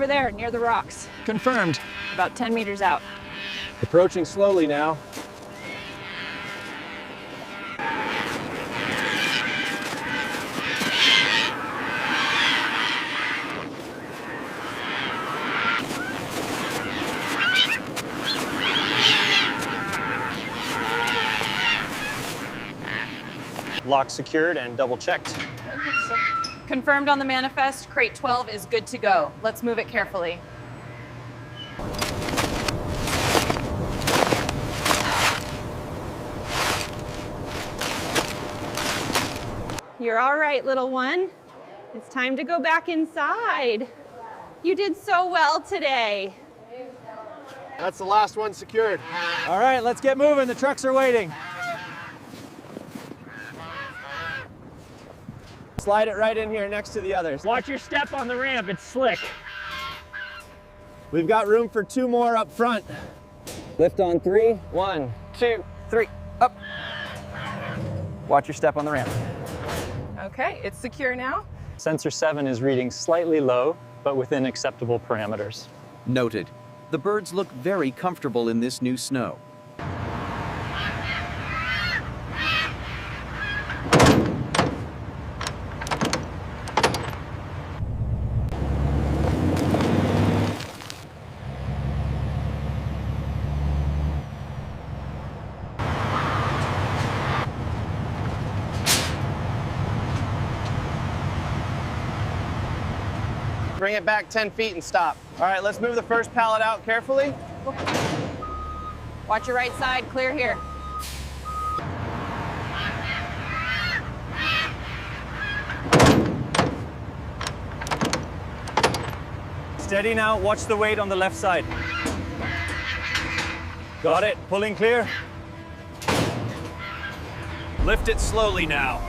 over there near the rocks. Confirmed. About 10 meters out. Approaching slowly now. Lock secured and double checked. Confirmed on the manifest, crate 12 is good to go. Let's move it carefully. You're all right, little one. It's time to go back inside. You did so well today. That's the last one secured. All right, let's get moving. The trucks are waiting. Slide it right in here next to the others. Watch your step on the ramp, it's slick. We've got room for 2 more up front. Lift on 3. 1, 2, 3, up. Watch your step on the ramp. Okay, it's secure now. Sensor 7 is reading slightly low, but within acceptable parameters. Noted. The birds look very comfortable in this new snow. Bring it back 10 feet and stop. All right, let's move the first pallet out carefully. Watch your right side, clear here. Steady now, watch the weight on the left side. Got it, pulling clear. Lift it slowly now.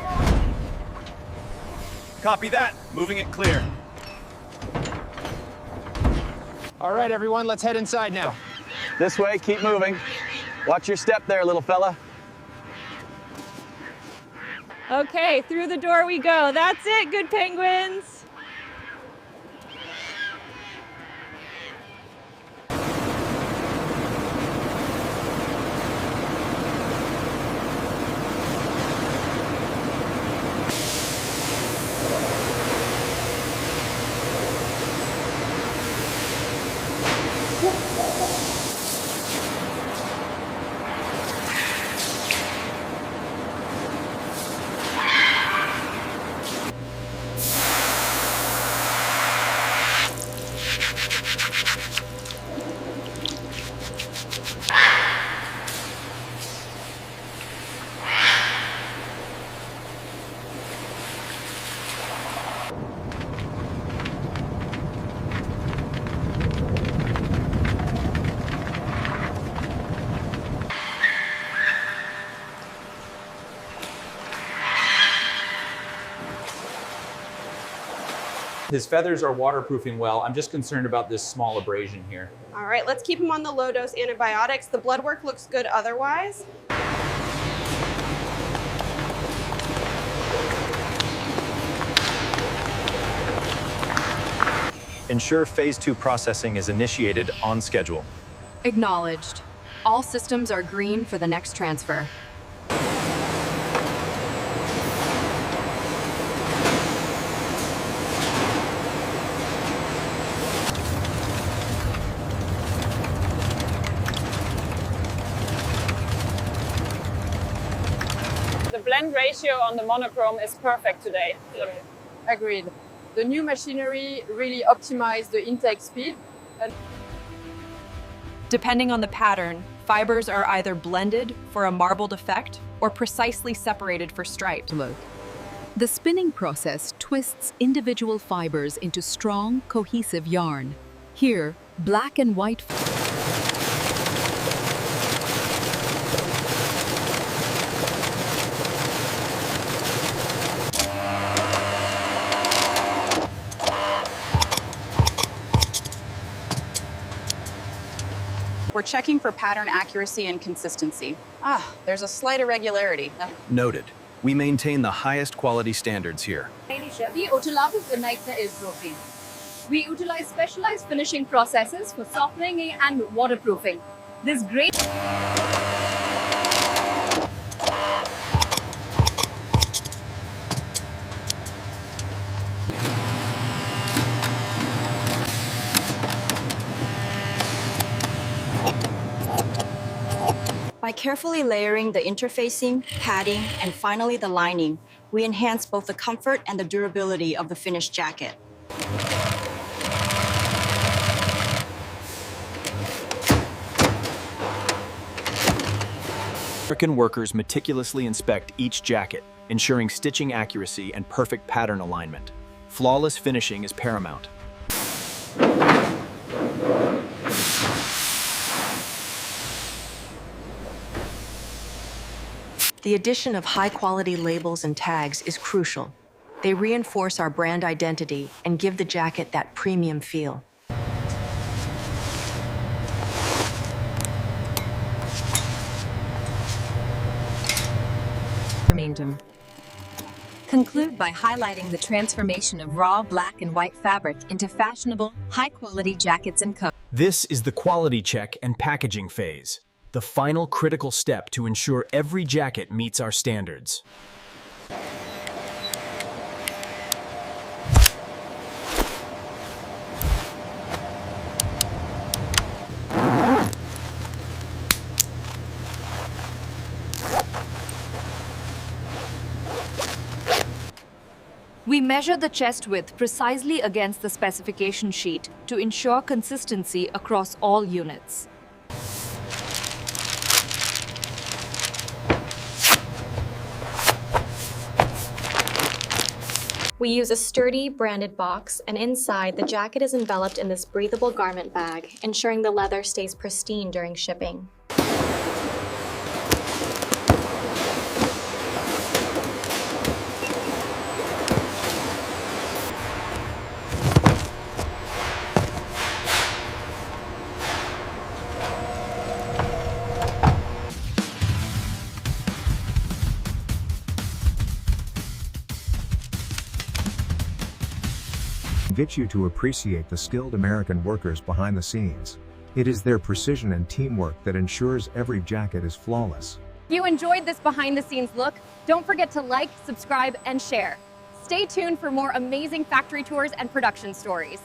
Copy that, moving it clear. All right, everyone, let's head inside now. This way, keep moving. Watch your step there, little fella. Okay, through the door we go. That's it, good penguins. His feathers are waterproofing well. I'm just concerned about this small abrasion here. All right, let's keep him on the low-dose antibiotics. The blood work looks good otherwise. Ensure Phase 2 processing is initiated on schedule. Acknowledged. All systems are green for the next transfer. Blend ratio on the monochrome is perfect today. Agreed. The new machinery really optimized the intake speed. Depending on the pattern, fibers are either blended for a marbled effect or precisely separated for stripes. The spinning process twists individual fibers into strong, cohesive yarn. Here, black and white We're checking for pattern accuracy and consistency. There's a slight irregularity. Noted. We maintain the highest quality standards here. Die autolaat is the night is dropping. We utilize specialized finishing processes for softening and waterproofing. This great By carefully layering the interfacing, padding, and finally the lining, we enhance both the comfort and the durability of the finished jacket. American workers meticulously inspect each jacket, ensuring stitching accuracy and perfect pattern alignment. Flawless finishing is paramount. The addition of high-quality labels and tags is crucial. They reinforce our brand identity and give the jacket that premium feel. Conclude by highlighting the transformation of raw black and white fabric into fashionable, high-quality jackets and coats. This is the quality check and packaging phase, the final critical step to ensure every jacket meets our standards. We measure the chest width precisely against the specification sheet to ensure consistency across all units. We use a sturdy, branded box, and inside, the jacket is enveloped in this breathable garment bag, ensuring the leather stays pristine during shipping. Invite you to appreciate the skilled American workers behind the scenes. It is their precision and teamwork that ensures every jacket is flawless. If you enjoyed this behind-the-scenes look, don't forget to like, subscribe, and share. Stay tuned for more amazing factory tours and production stories.